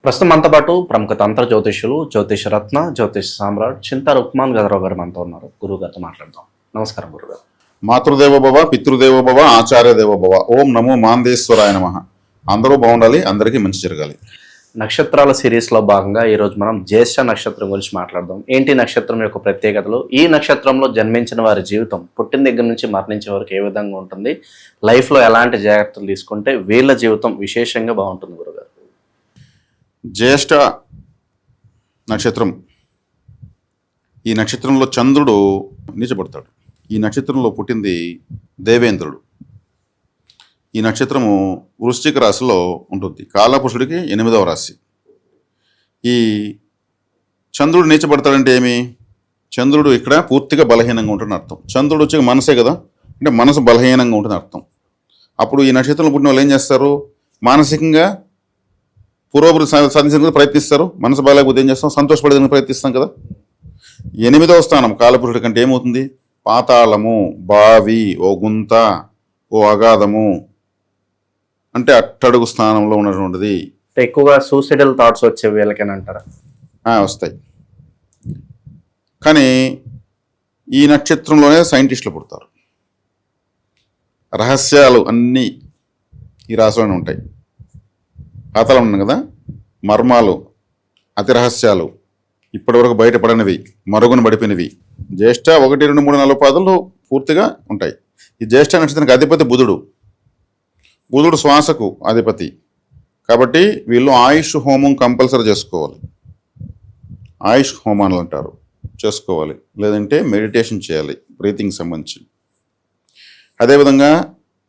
ప్రస్తుతం మనతో పాటు ప్రముఖ తంత్ర జ్యోతిష్యులు జ్యోతిష రత్న జ్యోతిష సామ్రాట్ చింతా రుక్మాన్ గదరావు గారు మనతో ఉన్నారు. గురువు గారితో మాట్లాడదాం. నమస్కారం గురుగారు. మాతృదేవ భవ, పితృదేవ భవ, ఆచార్య దేవ భవ. ఓం నమో మాందేశ్వరాయ నమః. అందరూ బాగుండాలి, అందరికీ మంచి జరగాలి. నక్షత్రాల సిరీస్లో భాగంగా ఈరోజు మనం జ్యేష్ఠ నక్షత్రం గురించి మాట్లాడదాం. ఏంటి నక్షత్రం యొక్క ప్రత్యేకతలు, ఈ నక్షత్రంలో జన్మించిన వారి జీవితం పుట్టిన దగ్గర నుంచి మరణించే వరకు ఏ విధంగా ఉంటుంది, లైఫ్లో ఎలాంటి జాగ్రత్తలు తీసుకుంటే వీళ్ళ జీవితం విశేషంగా బాగుంటుంది గురుగారు. జ్యేష్ఠ నక్షత్రం, ఈ నక్షత్రంలో చంద్రుడు నీచబడతాడు. ఈ నక్షత్రంలో పుట్టింది దేవేంద్రుడు. ఈ నక్షత్రము వృశ్చిక రాశిలో ఉంటుంది. కాలపురుషుడికి 8వ రాశి. ఈ చంద్రుడు నీచబడతాడంటే ఏమి? చంద్రుడు ఇక్కడ పూర్తిగా బలహీనంగా ఉంటుందని అర్థం. చంద్రుడు వచ్చి మనసే కదా, అంటే మనసు బలహీనంగా ఉంటుంది అర్థం. అప్పుడు ఈ నక్షత్రంలో పుట్టిన వాళ్ళు ఏం చేస్తారు? మానసికంగా పురోభివృద్ధి సాధించడానికి ప్రయత్నిస్తారు. మనసు బాగాలేకపోతే ఏం చేస్తాం? సంతోషపడేందుకు ప్రయత్నిస్తాం కదా. 8వ స్థానం కాలపురుషుడి కంటే ఏమవుతుంది? పాతాళము, బావి, ఓ గుంత, ఓ అగాధము, అంటే అట్టడుగు స్థానంలో ఉన్నటువంటిది. ఎక్కువగా సూసైడల్ థాట్స్ వచ్చే వీళ్ళకేనంటారా? వస్తాయి. కానీ ఈ నక్షత్రంలోనే సైంటిస్టులు పుడతారు. రహస్యాలు అన్నీ ఈ రాశిలోనే ఉంటాయి. పాతాళం ఉన్నాయి కదా, మర్మాలు, అతి రహస్యాలు, ఇప్పటివరకు బయటపడనివి, మరుగున పడిపోయినవి. జ్యేష్ఠ 1, 2, 3, 4 పాదాలు పూర్తిగా ఉంటాయి. ఈ జ్యేష్ఠ నక్షత్రానికి అధిపతి బుధుడు. బుధుడు శ్వాసకు అధిపతి. కాబట్టి వీళ్ళు ఆయుష్ హోమం కంపల్సరీ చేసుకోవాలి. ఆయుష్ హోమాలు అంటారు, చేసుకోవాలి. లేదంటే మెడిటేషన్ చేయాలి బ్రీతింగ్ సంబంధించి. అదేవిధంగా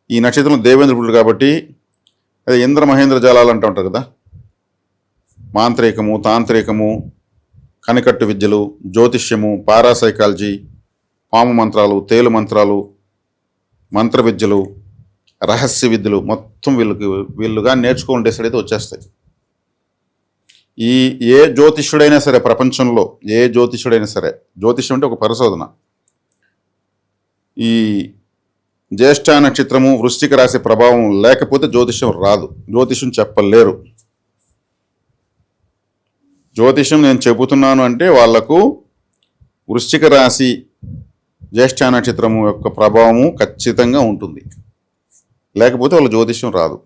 ఈ నక్షత్రం దేవేంద్రుడు కాబట్టి అదే ఇంద్ర మహేంద్ర జాలాలు అంటూ ఉంటారు కదా. మాంత్రికము, తాంత్రికము, కనికట్టు విద్యలు, జ్యోతిష్యము, పారాసైకాలజీ, పాము మంత్రాలు, తేలు మంత్రాలు, మంత్ర విద్యలు, రహస్య విద్యలు మొత్తం వీళ్ళుగా నేర్చుకోండి అయితే వచ్చేస్తాయి. ఏ జ్యోతిష్యుడైనా సరే, ప్రపంచంలో ఏ జ్యోతిష్యుడైనా సరే, జ్యోతిష్యం అంటే ఒక పరిశోధన. ఈ జ్యేష్ఠ నక్షత్రము వృశ్చిక రాశి ప్రభావం లేకపోతే జ్యోతిష్యం రాదు. జ్యోతిష్యం చెప్పలేరు. జ్యోతిష్యం నేను చెబుతున్నాను అంటే వాళ్లకు వృశ్చిక రాశి జ్యేష్ఠ నక్షత్రము యొక్క ప్రభావము ఖచ్చితంగా ఉంటుంది. లేకపోతే వాళ్ళ జ్యోతిష్యం రాదు.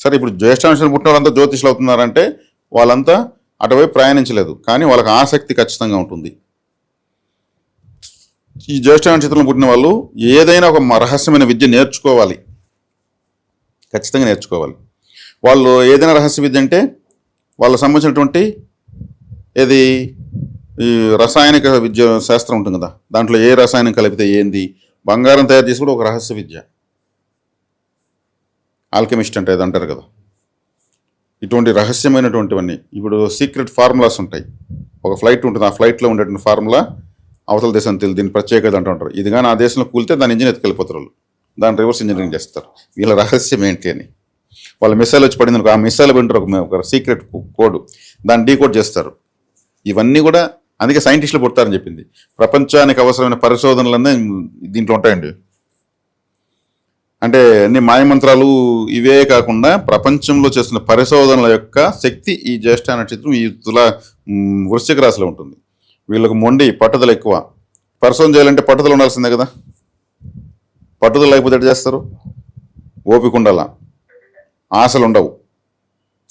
సరే, ఇప్పుడు జ్యేష్ఠ నక్షత్రం పుట్టిన వాళ్ళంతా జ్యోతిష్యులు అవుతున్నారంటే వాళ్ళంతా అటువైపు ప్రయాణించలేదు, కానీ వాళ్ళకి ఆసక్తి ఖచ్చితంగా ఉంటుంది. ఈ జ్యేష్ఠ నక్షత్రంలో పుట్టిన వాళ్ళు ఏదైనా ఒక రహస్యమైన విద్య నేర్చుకోవాలి, ఖచ్చితంగా నేర్చుకోవాలి. వాళ్ళు ఏదైనా రహస్య విద్య అంటే వాళ్ళకు సంబంధించినటువంటి ఏది ఈ రసాయనిక విద్య శాస్త్రం ఉంటుంది కదా, దాంట్లో ఏ రసాయనం కలిపితే ఏంది, బంగారం తయారు చేసి కూడా ఒక రహస్య విద్య. ఆల్కెమిస్ట్ అంటే అది అంటారు కదా. ఇటువంటి రహస్యమైనటువంటివన్నీ ఇప్పుడు సీక్రెట్ ఫార్ములాస్ ఉంటాయి. ఒక ఫ్లైట్ ఉంటుంది, ఆ ఫ్లైట్లో ఉండేటువంటి ఫార్ములా అవతల దేశం తెలియదు, దీని ప్రత్యేకత అంటూ ఉంటారు. ఇది కానీ ఆ దేశంలో కూలితే దాని ఇంజిన్ ఎత్తుకెళ్ళిపోతారు, దాని రివర్స్ ఇంజనీరింగ్ చేస్తారు. వీళ్ళ రహస్యం ఏంటి అని వాళ్ళ మిసైల్ వచ్చి పడింది, ఆ మిసైల్ వింటారు ఒక సీక్రెట్ కోడ్, దాన్ని డీకోడ్ చేస్తారు. ఇవన్నీ కూడా అందుకే సైంటిస్టులు పుడతారని చెప్పింది. ప్రపంచానికి అవసరమైన పరిశోధనలన్నీ దీంట్లో ఉంటాయండి. అంటే అన్ని మాయమంత్రాలు ఇవే కాకుండా ప్రపంచంలో చేస్తున్న పరిశోధనల యొక్క శక్తి ఈ జ్యేష్ఠ నక్షత్రం ఈ వృశ్చిక రాశిలో ఉంటుంది. వీళ్ళకు మొండి పట్టుదల ఎక్కువ. పరిశోధన చేయాలంటే పట్టుదల ఉండాల్సిందే కదా. పట్టుదల లేకపోతే ఎట్లా చేస్తారు? ఓపిక ఉండాల, ఆశలు ఉండవు,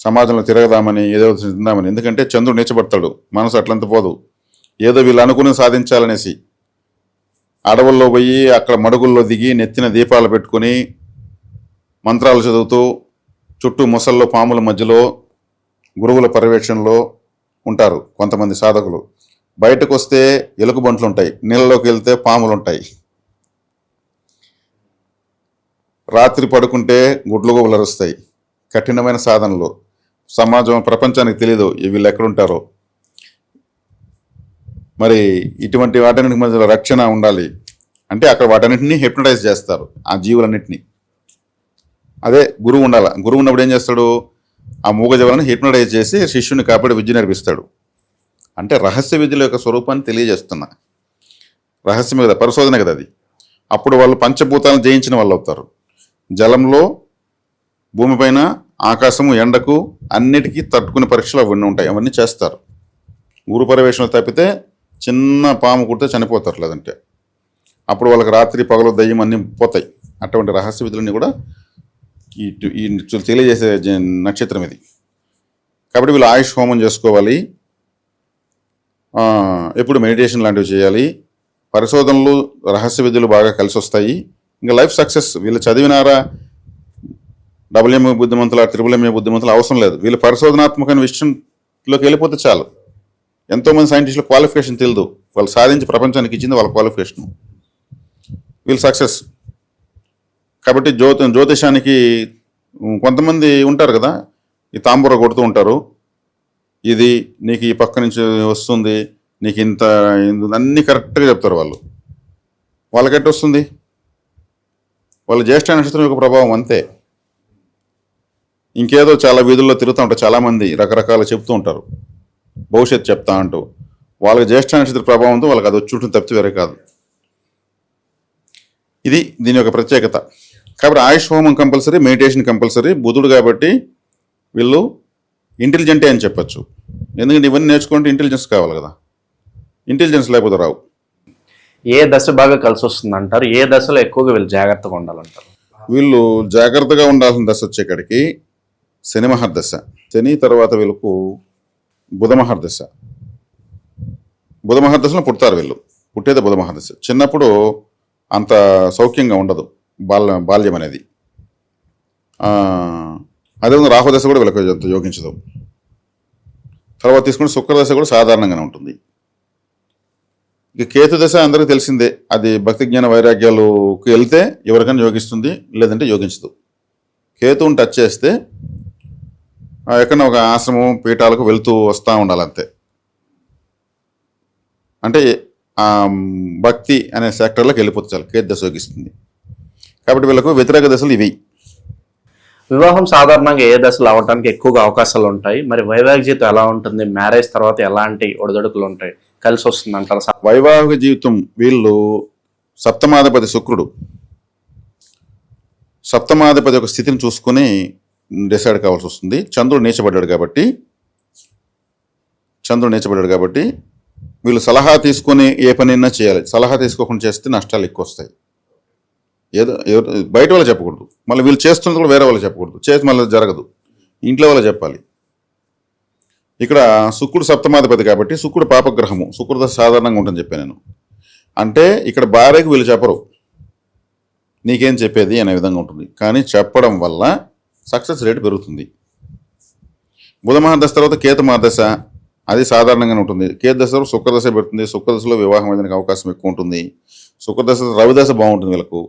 సమాజంలో తిరగదామని, ఏదో తిందామని. ఎందుకంటే చంద్రుడు నీచబడతాడు, మనసు అట్లంత పోదు. ఏదో వీళ్ళు అనుకుని సాధించాలనేసి అడవుల్లో పోయి అక్కడ మడుగుల్లో దిగి నెత్తిన దీపాలు పెట్టుకుని మంత్రాలు చదువుతూ చుట్టూ ముసల్లో పాముల మధ్యలో గురువుల పర్యవేక్షణలో ఉంటారు కొంతమంది సాధకులు. బయటకు వస్తే ఎలుకబంట్లు ఉంటాయి, నీళ్ళలోకి వెళ్తే పాములు ఉంటాయి, రాత్రి పడుకుంటే గుడ్లు గోగులు అరుస్తాయి. కఠినమైన సాధనలు. సమాజం ప్రపంచానికి తెలీదు వీళ్ళు ఎక్కడుంటారో. మరి ఇటువంటి వాటన్నిటి మధ్య రక్షణ ఉండాలి అంటే అక్కడ వాటన్నిటిని హిప్నటైజ్ చేస్తారు, ఆ జీవులన్నింటినీ. అదే గురువు ఉండాలి. గురువు ఉన్నప్పుడు ఏం చేస్తాడు? ఆ మూగజీవులను హిప్నటైజ్ చేసి శిష్యుని కాపాడి విద్య నేర్పిస్తాడు. అంటే రహస్య విద్యల యొక్క స్వరూపాన్ని తెలియజేస్తున్నా. రహస్యం కదా, పరిశోధన కదా అది. అప్పుడు వాళ్ళు పంచభూతాలను జయించిన వాళ్ళు అవుతారు. జలంలో, భూమిపైన, ఆకాశము ఎండకు అన్నిటికీ తట్టుకునే పరీక్షలు అవన్నీ ఉంటాయి, అవన్నీ చేస్తారు. ఊరు పర్యవేక్షణలు తప్పితే చిన్న పాము కుడితే చనిపోతారు, లేదంటే అప్పుడు వాళ్ళకి రాత్రి పగలు దయ్యం అన్నీ పోతాయి. అటువంటి రహస్య విధులన్నీ కూడా ఈ తెలియజేసే నక్షత్రం ఇది. కాబట్టి వీళ్ళు ఆయుష్ హోమం చేసుకోవాలి, ఎప్పుడు మెడిటేషన్ లాంటివి చేయాలి, పరిశోధనలు రహస్య విధులు బాగా కలిసి వస్తాయి. ఇంకా లైఫ్ సక్సెస్. వీళ్ళు చదివినారా డబుల్ఎంఏ బుద్ధిమంతుల త్రిబుల్ఎంఏ బుద్ధిమంతులు అవసరం లేదు. వీళ్ళు పరిశోధనాత్మకమైన విషయంలోకి వెళ్ళిపోతే చాలు. ఎంతోమంది సైంటిస్టుల క్వాలిఫికేషన్ తెలియదు, వాళ్ళు సాధించి ప్రపంచానికి ఇచ్చింది వాళ్ళ క్వాలిఫికేషన్. వీళ్ళు సక్సెస్. కాబట్టి జ్యోతిషానికి కొంతమంది ఉంటారు కదా, ఈ తాంబూర కొడుతూ ఉంటారు, ఇది నీకు ఈ పక్క నుంచి వస్తుంది, నీకు ఇంత అన్నీ కరెక్ట్గా చెప్తారు. వాళ్ళకెట్టు వస్తుంది? వాళ్ళ జ్యేష్ఠ నక్షత్రం యొక్క ప్రభావం అంతే. ఇంకేదో చాలా వీధుల్లో తిరుగుతూ ఉంటారు, చాలామంది రకరకాలు చెప్తూ ఉంటారు, భవిష్యత్తు చెప్తా అంటూ. వాళ్ళకి జ్యేష్ఠ నక్షత్ర ప్రభావంతో వాళ్ళకి అది వచ్చి ఉంటుంది తప్పితే వేరే కాదు. ఇది దీని యొక్క ప్రత్యేకత. కాబట్టి ఆయుష్ హోమం కంపల్సరీ, మెడిటేషన్ కంపల్సరీ. బుధుడు కాబట్టి వీళ్ళు ఇంటెలిజెంటే అని చెప్పచ్చు. ఎందుకంటే ఇవన్నీ నేర్చుకుంటే ఇంటెలిజెన్స్ కావాలి కదా, ఇంటెలిజెన్స్ లేకపోతే రావు. ఏ దశ బాగా కలిసి వస్తుంది అంటారు? ఏ దశలో ఎక్కువగా వీళ్ళు జాగ్రత్తగా ఉండాలంటారు? వీళ్ళు జాగ్రత్తగా ఉండాల్సిన దశ వచ్చేకాడికి శని మహర్దశ. శని తర్వాత వీళ్ళకు బుధ మహర్దశ. బుధ మహర్దశలో పుడతారు వీళ్ళు, పుట్టేది బుధ మహర్దశ. చిన్నప్పుడు అంత సౌఖ్యంగా ఉండదు బాల్యం అనేది. అదేవిధంగా రాహుదశ కూడా వీళ్ళకి అంత యోగించదు. తర్వాత తీసుకుంటే శుక్రదశ కూడా సాధారణంగానే ఉంటుంది. ఇక కేతు దశ అందరికీ తెలిసిందే, అది భక్తి జ్ఞాన వైరాగ్యాలకు వెళ్తే ఎవరికైనా యోగిస్తుంది, లేదంటే యోగించదు. కేతువుని టచ్ చేస్తే ఎక్కడైనా ఒక ఆశ్రమం పీఠాలకు వెళ్తూ వస్తూ ఉండాలంతే. అంటే భక్తి అనే సెక్టర్లోకి వెళ్ళిపోతే చాలు, కేతు దశ యోగిస్తుంది. కాబట్టి వీళ్ళకు వ్యతిరేక దశలు ఇవి. వివాహం సాధారణంగా ఏ దశలో అవడానికి ఎక్కువగా అవకాశాలు ఉంటాయి? మరి వైవాహిక జీవితం ఎలా ఉంటుంది? మ్యారేజ్ తర్వాత ఎలాంటి ఒడిదొడుకులు ఉంటాయి? కలిసి వస్తుంది అంటారు? వైవాహిక జీవితం వీళ్ళు సప్తమాధిపతి శుక్రుడు, సప్తమాధిపతి యొక్క స్థితిని చూసుకుని డిసైడ్ కావాల్సి వస్తుంది. చంద్రుడు నీచబడ్డాడు కాబట్టి వీళ్ళు సలహా తీసుకొని ఏ పనైనా చేయాలి. సలహా తీసుకోకుండా చేస్తే నష్టాలు ఎక్కువ వస్తాయి. ఏదో బయట వాళ్ళు చెప్పకూడదు, మళ్ళీ వీళ్ళు చేస్తున్నది కూడా వేరే వాళ్ళు చెప్పకూడదు, చేసి మళ్ళీ జరగదు, ఇంట్లో వాళ్ళు చెప్పాలి. ఇక్కడ శుక్రుడు సప్తమాధిపతి కాబట్టి శుక్రుడు పాపగ్రహము, శుక్రుడు దశ సాధారణంగా ఉంటుందని చెప్పాను నేను. అంటే ఇక్కడ భార్యకు వీళ్ళు చెప్పరు, నీకేం చెప్పేది అనే విధంగా ఉంటుంది. కానీ చెప్పడం వల్ల సక్సెస్ రేట్ పెరుగుతుంది. బుధ మహాదశ తర్వాత కేతు మహాదశ, అది సాధారణంగానే ఉంటుంది. కేతు దశ శుక్రదశ పెడుతుంది. శుక్రదశలో వివాహం అయ్యేందుకు అవకాశం ఎక్కువ ఉంటుంది. శుక్రదశ రవిదశ బాగుంటుంది వీళ్ళకు.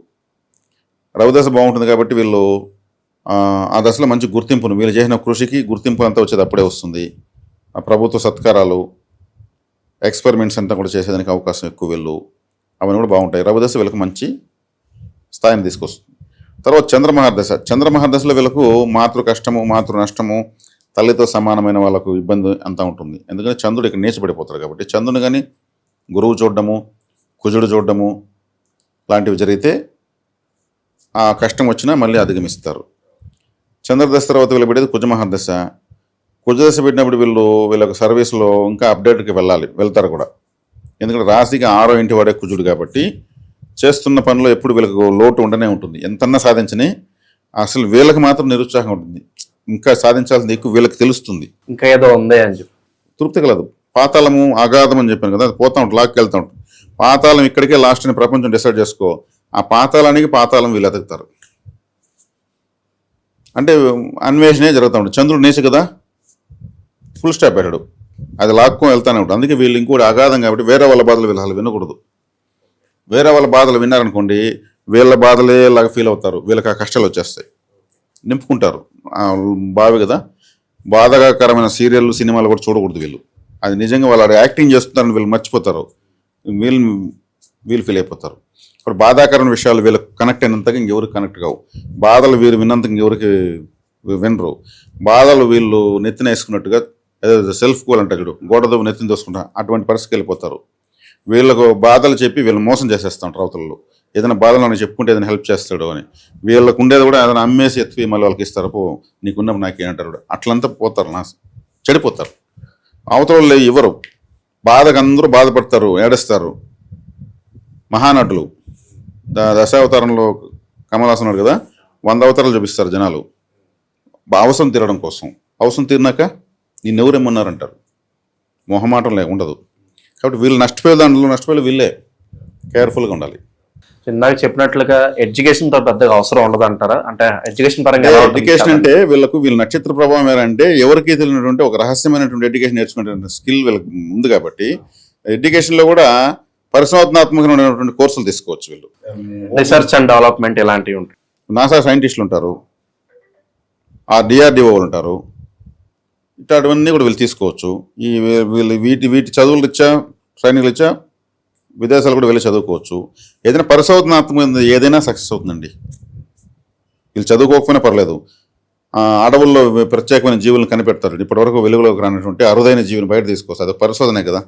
రవిదశ బాగుంటుంది కాబట్టి వీళ్ళు ఆ దశలో మంచి గుర్తింపును, వీళ్ళు చేసిన కృషికి గుర్తింపు అంతా వచ్చేది అప్పుడే వస్తుంది. ప్రభుత్వ సత్కారాలు, ఎక్స్పెరిమెంట్స్ అంతా కూడా చేసేదానికి అవకాశం ఎక్కువ వీళ్ళు, అవన్నీ కూడా బాగుంటాయి. రవిదశ వీళ్ళకి మంచి స్థాయిని తీసుకొస్తుంది. తర్వాత చంద్రమహర్దశ. చంద్రమహర్దశలో వీళ్ళకు మాతృ కష్టము, మాతృ నష్టము, తల్లితో సమానమైన వాళ్ళకు ఇబ్బంది అంతా ఉంటుంది. ఎందుకంటే చంద్రుడు ఇక్కడ నీచపడిపోతారు కాబట్టి. చంద్రుని కానీ గురువు చూడడము, కుజుడు చూడడము లాంటివి జరిగితే ఆ కష్టం వచ్చినా మళ్ళీ అధిగమిస్తారు. చంద్రదశ తర్వాత వీళ్ళు పెట్టేది కుజమహర్దశ. కుజదశ పెట్టినప్పుడు వీళ్ళకి సర్వీస్లో ఇంకా అప్డేట్కి వెళ్తారు కూడా. ఎందుకంటే రాశికి 6వ ఇంటి వాడే కుజుడు కాబట్టి చేస్తున్న పనిలో ఎప్పుడు వీళ్ళకు లోటు ఉండనే ఉంటుంది. ఎంతన్నా సాధించని అసలు వీళ్ళకి మాత్రం నిరుత్సాహం ఉంటుంది. ఇంకా సాధించాల్సింది ఎక్కువ వీళ్ళకి తెలుస్తుంది, ఇంకా ఏదో ఉంది అని చెప్పి తృప్తి కలదు. పాతాళము అగాధం అని చెప్పాను కదా, అది పోతా ఉంటుంది, లాక్కి వెళ్తూ ఉంటుంది. పాతాళం ఇక్కడికే లాస్ట్ అని ప్రపంచం డిసైడ్ చేసుకో, ఆ పాతాళానికి పాతాళం వీళ్ళు ఎదుగుతారు. అంటే అన్వేషణే జరుగుతూ ఉంటుంది. చంద్రుడు నీచ కదా, ఫుల్ స్టాప్ పెట్టాడు, అది లాక్కొని వెళ్తానే ఉంటుంది. అందుకే వీళ్ళు ఇంకోటి అగాధం కాబట్టి వేరే వాళ్ళ బాధలు వీళ్ళు వినకూడదు. వేరే వాళ్ళ బాధలు విన్నారనుకోండి, వీళ్ళ బాధలే లాగా ఫీల్ అవుతారు, వీళ్ళకి ఆ కష్టాలు వచ్చేస్తాయి, నింపుకుంటారు. బావి కదా, బాధాకరమైన సీరియల్ సినిమాలు కూడా చూడకూడదు వీళ్ళు. అది నిజంగా వాళ్ళు యాక్టింగ్ చేస్తున్నారని వీళ్ళు మర్చిపోతారు, వీళ్ళు ఫీల్ అయిపోతారు. ఇప్పుడు బాధాకరమైన విషయాలు వీళ్ళకి కనెక్ట్ అయినంతగా ఇంకెవరికి కనెక్ట్ కావు. బాధలు వీరు విన్నంతగా ఇంకెవరికి వినరు. బాధలు వీళ్ళు నెత్తిన వేసుకున్నట్టుగా సెల్ఫ్ గోల్ అంటే చూడు, గోడతో నెత్తిన దోసుకుంటా, అటువంటి పరిస్థితికి వెళ్ళిపోతారు. వీళ్ళకు బాధలు చెప్పి వీళ్ళు మోసం చేసేస్తూ ఉంటారు అవతలలో. ఏదైనా బాధలు నాకు చెప్పుకుంటే ఏదైనా హెల్ప్ చేస్తాడు అని. వీళ్ళకు ఉండేది కూడా ఏదైనా అమ్మేసి ఎత్తుకు మళ్ళీ వాళ్ళకి ఇస్తారు. పో నీకున్నప్పుడు నాకేంటారు, అట్లంతా పోతారు, చెడిపోతారు. అవతల వాళ్ళు ఇవ్వరు, బాధకు అందరూ బాధపడతారు, ఏడుస్తారు. మహానటులు దశావతారంలో కమల్ హాసన్ ఉన్నాడు కదా, 100 అవతారాలు చూపిస్తారు జనాలు అవసరం తీరడం కోసం. అవసరం తీరినాక నిన్నెవరేమన్నారంటారు, మొహమాటం ఉండదు. కాబట్టి వీళ్ళు నష్టపోయే దాంట్లో నష్టపోయే వీళ్ళే. కేర్ఫుల్గా ఉండాలి. ఇందాక చెప్పినట్లుగా ఎడ్యుకేషన్ తో పెద్దగా అవసరం ఉండదు అంటారా? అంటే ఎడ్యుకేషన్ పరంగా ఎలా ఉంటుంది? ఎడ్యుకేషన్ అంటే వీళ్ళ నక్షత్ర ప్రభావం ఏంటంటే ఎవరికి తెలియనటువంటి ఒక రహస్యమైనటువంటి ఎడ్యుకేషన్ నేర్చుకునే స్కిల్ వీళ్ళకి ఉంది. కాబట్టి ఎడ్యుకేషన్లో కూడా పరిశోధనాత్మకమైనటువంటి కోర్సులు తీసుకోవచ్చు. వీళ్ళు రీసెర్చ్ అండ్ డెవలప్మెంట్ ఇలాంటివి ఉంటాయి. నాసా సైంటిస్టులు ఉంటారు, ఆ డిఆర్డిఓ ఉంటారు, ఇట్లాంటివన్నీ కూడా వీళ్ళు తీసుకోవచ్చు. వీళ్ళు వీటి చదువులు ఇచ్చా, ట్రైనింగ్లు ఇచ్చా విదేశాలు కూడా వెళ్ళి చదువుకోవచ్చు. ఏదైనా పరిశోధనాత్మక ఏదైనా సక్సెస్ అవుతుందండి. వీళ్ళు చదువుకోకపోయినా పర్లేదు. అడవుల్లో ప్రత్యేకమైన జీవులను కనిపెడతారు. ఇప్పటివరకు వెలుగులోకి రానటువంటి అరుదైన జీవిని బయట తీసుకొస్తారు. అది పరిశోధనే కదా,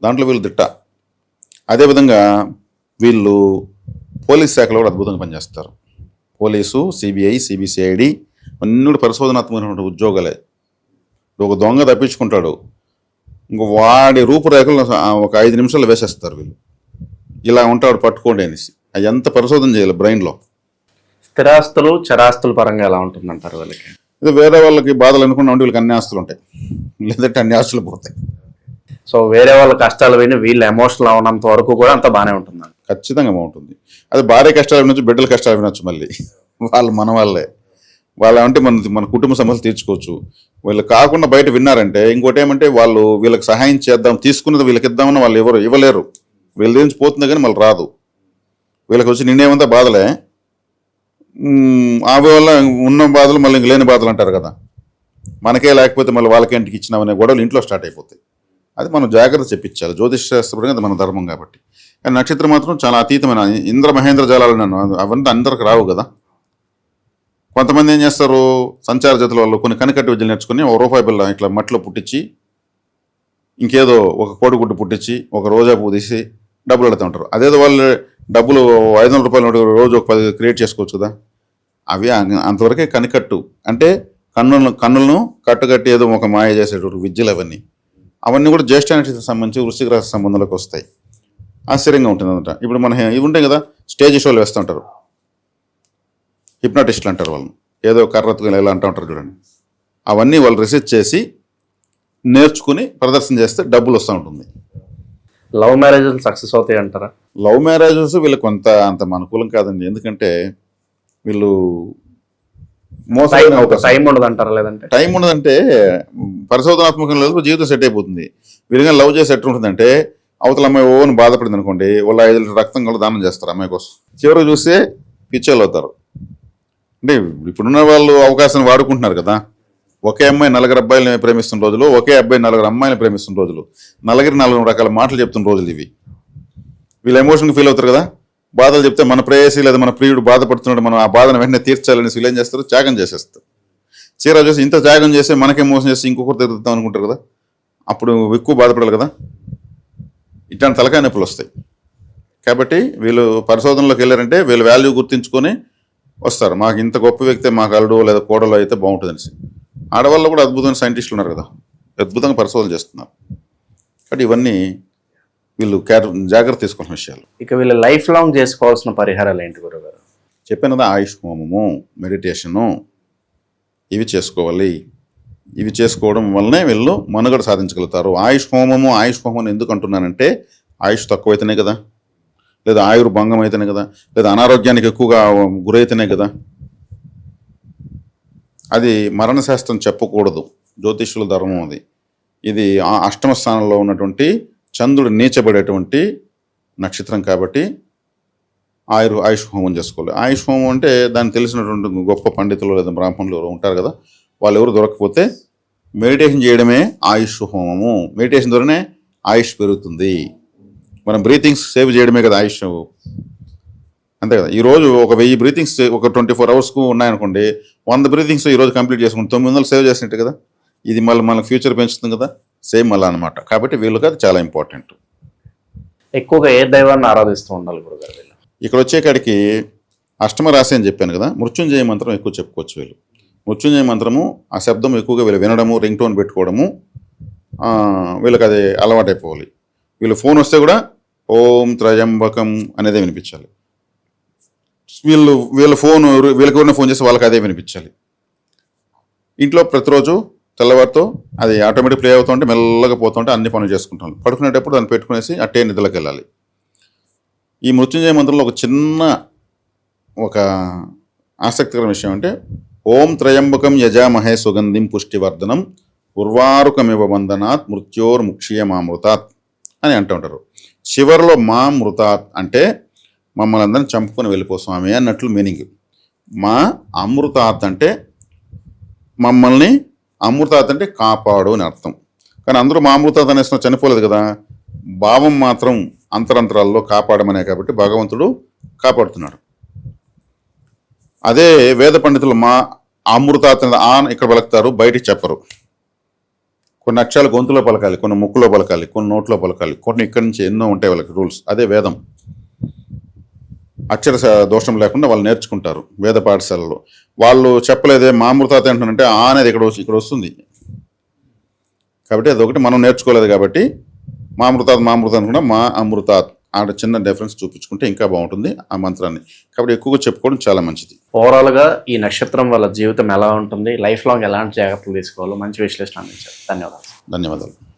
దాంట్లో వీళ్ళు దిట్ట. అదేవిధంగా వీళ్ళు పోలీస్ శాఖలో కూడా అద్భుతంగా పనిచేస్తారు. పోలీసు, సిబిఐ, సిబిసిఐడి అన్నీ కూడా పరిశోధనాత్మకమైనటువంటి ఉద్యోగాలే. ఒక దొంగ తప్పించుకుంటాడు, ఇంకో వాడి రూపురేఖలు ఒక 5 నిమిషాలు వేసేస్తారు వీళ్ళు. ఇలా ఉంటాడు పట్టుకోండి అనేసి. అది ఎంత పరిశోధన చేయాలి బ్రెయిన్లో. స్థిరాస్తులు చరాస్తుల పరంగా ఎలా ఉంటుందంటారు వీళ్ళకి? ఇది వేరే వాళ్ళకి బాధలు అనుకున్నా వీళ్ళకి అన్ని ఆస్తులు ఉంటాయి, లేదంటే అన్ని ఆస్తులు పోతాయి. సో వేరే వాళ్ళ కష్టాలు విని వీళ్ళు ఎమోషనల్ అవనంత వరకు కూడా అంత బాగానే ఉంటుంది. ఖచ్చితంగా బాగుంటుంది. అది భార్య కష్టాలు వినొచ్చు, బిడ్డల కష్టాలు వినొచ్చు. మళ్ళీ వాళ్ళు మన వాళ్ళే. వాళ్ళ అంటే మన కుటుంబ సమస్యలు తీర్చుకోవచ్చు. వీళ్ళు కాకుండా బయట విన్నారంటే ఇంకోటి ఏమంటే వాళ్ళు వీళ్ళకి సహాయం చేద్దాం, తీసుకున్నది వీళ్ళకి ఇద్దామని వాళ్ళు ఇవ్వలేరు. వీళ్ళ నుంచి పోతుంది కానీ మళ్ళీ రాదు. వీళ్ళకి వచ్చి నిన్నేమంతా బాధలే, ఆ వల్ల ఉన్న బాధలు మళ్ళీ ఇంక లేని బాధలు అంటారు కదా. మనకే లేకపోతే మళ్ళీ వాళ్ళకేంటికి ఇచ్చినామనే గొడవలు ఇంట్లో స్టార్ట్ అయిపోతాయి. అది మనం జాగ్రత్త చెప్పించాలి. జ్యోతిష్ శాస్త్రపరంగా అది మన ధర్మం కాబట్టి. కానీ నక్షత్రం మాత్రం చాలా అతీతమైన ఇంద్ర మహేంద్ర జాలాలు నన్ను అవన్నీ అందరికి రావు కదా. కొంతమంది ఏం చేస్తారు, సంచార జతుల వాళ్ళు కొన్ని కనికట్టి విద్యలు నేర్చుకుని ₹1 బిళ్ళ ఇట్లా మట్టిలో పుట్టించి, ఇంకేదో ఒక కోడిగుడ్డు పుట్టించి, ఒక రోజా పువ్వు తీసి డబ్బులు పెడుతూ ఉంటారు. అదేదో వాళ్ళు డబ్బులు ₹500 రోజు ఒక 10 క్రియేట్ చేసుకోవచ్చు కదా. అవి అంతవరకే కనికట్టు అంటే కన్నులను కట్టుకట్టి ఏదో ఒక మాయ చేసేటువంటి విద్యలు అవన్నీ కూడా జ్యేష్ఠ నక్షత్రం సంబంధించి వృశ్చిక రాశి సంబంధంలోకి వస్తాయి. ఆశ్చర్యంగా ఉంటుంది అనమాట. ఇప్పుడు మన ఇవి ఉంటాయి కదా, స్టేజ్ షోలు వేస్తూ ఉంటారు, హిప్నాటిస్టులు అంటారు వాళ్ళని, ఏదో కర్రత్తుగా ఎలా అంటూ ఉంటారు చూడండి. అవన్నీ వాళ్ళు రీసెర్చ్ చేసి నేర్చుకుని ప్రదర్శన చేస్తే డబ్బులు వస్తూ ఉంటుంది. లవ్ మ్యారేజ్ సక్సెస్ అవుతాయి అంటారా? లవ్ మ్యారేజెస్ వీళ్ళకి అంత అనుకూలం కాదండి. ఎందుకంటే వీళ్ళు టైం ఉండదు అంటారా? లేదంటే టైం ఉండదంటే పరిశోధనాత్మకం లేదు, జీవితం సెట్ అయిపోతుంది. వీళ్ళగా లవ్ చేసి ఎట్లా ఉంటుందంటే అవతల అమ్మాయి ఓని బాధపడింది అనుకోండి, వాళ్ళు 5 లీటర్ రక్తం కూడా దానం చేస్తారు అమ్మాయి కోసం. చివరికి చూస్తే పిచ్చోళ్ళు అవుతారు. అంటే ఇప్పుడున్న వాళ్ళు అవకాశాన్ని వాడుకుంటున్నారు కదా. ఒకే అమ్మాయి 4 అబ్బాయిలని ప్రేమిస్తున్న రోజులు, ఒకే అబ్బాయి 4 అమ్మాయిని ప్రేమిస్తున్న రోజులు, 4 రకాల మాటలు చెప్తున్న రోజులు ఇవి. వీళ్ళు ఎమోషన్కి ఫీల్ అవుతారు కదా. బాధలు చెప్తే మన ప్రేయసి లేదా మన ప్రియుడు బాధపడుతున్నాడు, మనం ఆ బాధను వెంటనే తీర్చాలని వీళ్ళు ఏం చేస్తారు, త్యాగం చేసేస్తారు. చీర చూసి ఇంత త్యాగం చేస్తే మనకే మోసం చేసి ఇంకొకరు తిరుగుతాం అనుకుంటారు కదా. అప్పుడు ఎక్కువ బాధపడాలి కదా. ఇట్లాంటి తలకాయ నొప్పులు వస్తాయి. కాబట్టి వీళ్ళు పరిశోధనలోకి వెళ్ళారంటే వీళ్ళు వాల్యూ గుర్తించుకొని వస్తారు. మాకు ఇంత గొప్ప వ్యక్తి మాకు అల్లుడు లేదా కోడలు అయితే బాగుంటుంది అనేసి. ఆడవాళ్ళు కూడా అద్భుతమైన సైంటిస్టులు ఉన్నారు కదా, అద్భుతంగా పరిశోధన చేస్తున్నారు. కాబట్టి ఇవన్నీ వీళ్ళు జాగ్రత్త తీసుకోవాల్సిన విషయాలు. ఇక వీళ్ళు లైఫ్ లాంగ్ చేసుకోవాల్సిన పరిహారాలు ఏంటి గురుగారు? చెప్పాను కదా, ఆయుష్ హోమము, మెడిటేషను ఇవి చేసుకోవాలి. ఇవి చేసుకోవడం వల్లనే వీళ్ళు మనుగడ సాధించగలుగుతారు. ఆయుష్ హోమం ఎందుకు అంటున్నానంటే ఆయుష్ తక్కువైతేనే కదా, లేదా ఆయుర్భంగం అయితేనే కదా, లేదా అనారోగ్యానికి ఎక్కువగా గురైతేనే కదా. అది మరణశాస్త్రం చెప్పకూడదు, జ్యోతిష్యుల ధర్మం అది. ఇది అష్టమ స్థానంలో ఉన్నటువంటి చంద్రుడు నీచబడేటువంటి నక్షత్రం కాబట్టి ఆయుష్ హోమం చేసుకోవాలి. ఆయుష్ హోమం అంటే దాన్ని తెలిసినటువంటి గొప్ప పండితులు లేదా బ్రాహ్మణులు ఉంటారు కదా, వాళ్ళు ఎవరు దొరకకపోతే మెడిటేషన్ చేయడమే ఆయుష్ హోమము. మెడిటేషన్ ద్వారానే ఆయుష్ పెరుగుతుంది. మనం బ్రీతింగ్స్ సేవ్ చేయడమే కదా ఆయుష్, అంతే కదా. ఈరోజు ఒక 1000 బ్రీతింగ్స్ ఒక 24 అవర్స్కు ఉన్నాయనుకోండి, 100 బ్రీతింగ్స్ ఈరోజు కంప్లీట్ చేసుకుని 900 సేవ్ చేసినట్టు కదా. ఇది మళ్ళీ మనకు ఫ్యూచర్ పెంచుతుంది కదా, సేమ్ మళ్ళీ అనమాట. కాబట్టి వీళ్ళకి అది చాలా ఇంపార్టెంట్. ఎక్కువగా ఏ దైవాన్ని ఆరాధిస్తూ ఉండాలి గురుగారు వీళ్ళు? ఇక్కడ వచ్చేకాడికి అష్టమ రాశి అని చెప్పాను కదా, మృత్యుంజయ మంత్రం ఎక్కువ చెప్పుకోవచ్చు వీళ్ళు. మృత్యుంజయ మంత్రము ఆ శబ్దం ఎక్కువగా వీళ్ళు వినడము, రింగ్ టోన్ పెట్టుకోవడము, వీళ్ళకి అది అలవాటైపోవాలి. వీళ్ళు ఫోన్ వస్తే కూడా ఓం త్రయంబకం అనేదే వినిపించాలి. వీళ్ళ ఫోన్ వీళ్ళకి ఎవరైనా ఫోన్ చేస్తే వాళ్ళకి అదే వినిపించాలి. ఇంట్లో ప్రతిరోజు తెల్లవారితో అది ఆటోమేటిక్ ప్లే అవుతుంటే మెల్లగా పోతుంటే అన్ని పనులు చేసుకుంటాం. పడుకునేటప్పుడు దాన్ని పెట్టుకునేసి అట్టే నిద్రలోకి వెళ్ళాలి. ఈ మృత్యుంజయ మంత్రంలో ఒక ఆసక్తికర విషయం అంటే ఓం త్రయంబకం యజామహే సుగంధిం పుష్టివర్ధనం ఉర్వారుకమివ బంధనాత్ మృత్యోర్ముక్షీయమామృతాత్ అని అంటూ ఉంటారు. చివరిలో మా మృతాత్ అంటే మమ్మల్ని అందరిని చంపుకొని వెళ్ళిపో స్వామి అన్నట్లు మీనింగ్. మా అమృతాత్ అంటే మమ్మల్ని, అమృతాత్ అంటే కాపాడు అని అర్థం. కానీ అందరూ మా అమృతాత్ అనేసిన చనిపోలేదు కదా, భావం మాత్రం అంతరంతరాల్లో కాపాడమనే కాబట్టి భగవంతుడు కాపాడుతున్నాడు. అదే వేద పండితులు మా అమృతాత్ ఆన్ ఇక్కడ పలుకుతారు, బయటికి చెప్పరు. కొన్ని అక్షరాలు గొంతులో పలకాలి, కొన్ని ముక్కులో పలకాలి, కొన్ని నోట్లో పలకాలి, కొన్ని ఇక్కడి నుంచి ఎన్నో ఉంటాయి వాళ్ళకి రూల్స్. అదే వేదం. అక్షర దోషం లేకుండా వాళ్ళు నేర్చుకుంటారు వేద పాఠశాలలో. వాళ్ళు చెప్పలేదే మా అమృతాత్ అంటున్నారంటే ఆ అనేది ఇక్కడ వస్తుంది కాబట్టి అదొకటి మనం నేర్చుకోలేదు కాబట్టి మా అమృతాత్ అనుకున్నా మా అమృతాత్ ఆడ చిన్న డిఫరెన్స్ చూపించుకుంటే ఇంకా బాగుంటుంది ఆ మంత్రాన్ని. కాబట్టి ఎక్కువగా చెప్పుకోవడం చాలా మంచిది. ఓవరాల్గా ఈ నక్షత్రం వల్ల జీవితం ఎలా ఉంటుంది, లైఫ్ లాంగ్ ఎలాంటి జాగ్రత్తలు తీసుకోవాలో మంచి విశ్లేషణ అందించారు. ధన్యవాదాలు. ధన్యవాదాలు.